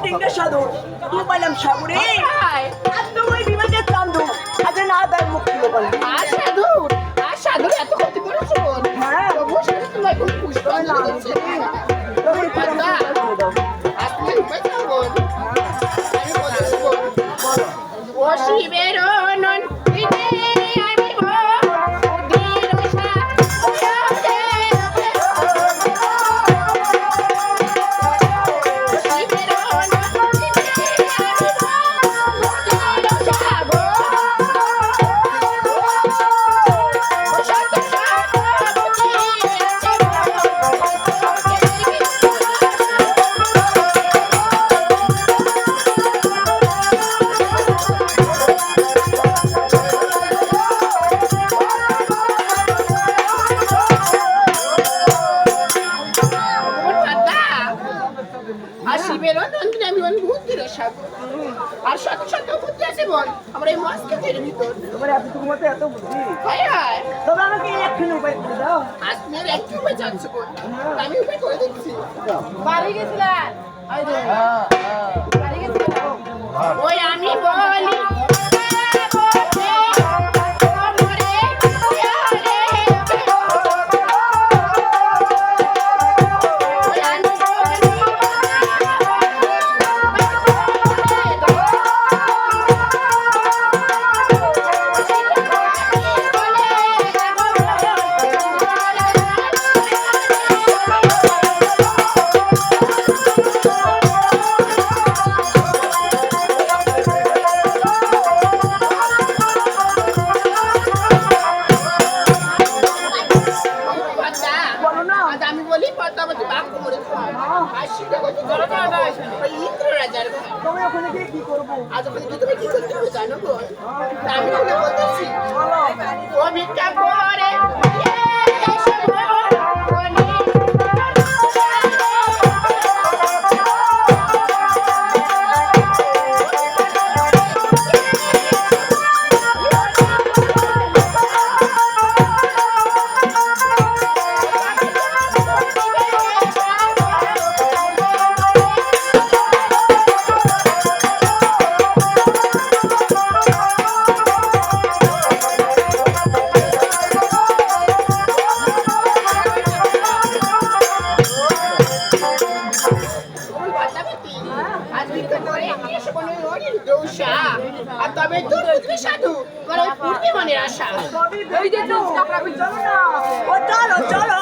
টিঙ্গে সাধু তু পাইলাম সাগরে আর তোমায় বিবেকের চান্দু আজ না তার মুক্তি বল আর সাধু এত ক্ষতি করেছো হ্যাঁ অবশ্যই তোমায় কোনো পুষ্প না তুমি পাতা আসলে উপায় চাবো আমি বলছি ও শিবের নন আর সাথে সাথে বুদ্ধি আছে বল আমরা এই মাছ খেতের ভিতর তোমার এতটুকু মতো এত বুদ্ধি হায় হায় তবে আমাকে একখানে উপায় করে দাও আসমের একটু উপায় চাচ্ছ বল আমি উপায় করে দিচ্ছি বাড়ি গেছিলেন বাড়ি গেছিলেন ওই আমি বলি আমি বলি পদ্মাবতী বাঘ করে আর সেটা করতে ইন্দ্র রাজার তুমি ওখানে গিয়ে কি করবো আজ ওখানে কি তুমি কি করতে হবে জানো গো আমি তোকে বলতেছি ও ভিক্ষা করে তবে তোর বুঝবি সাধু কারণ পূর্বে মনের আশা এই যে তো চলো না ও চলো চলো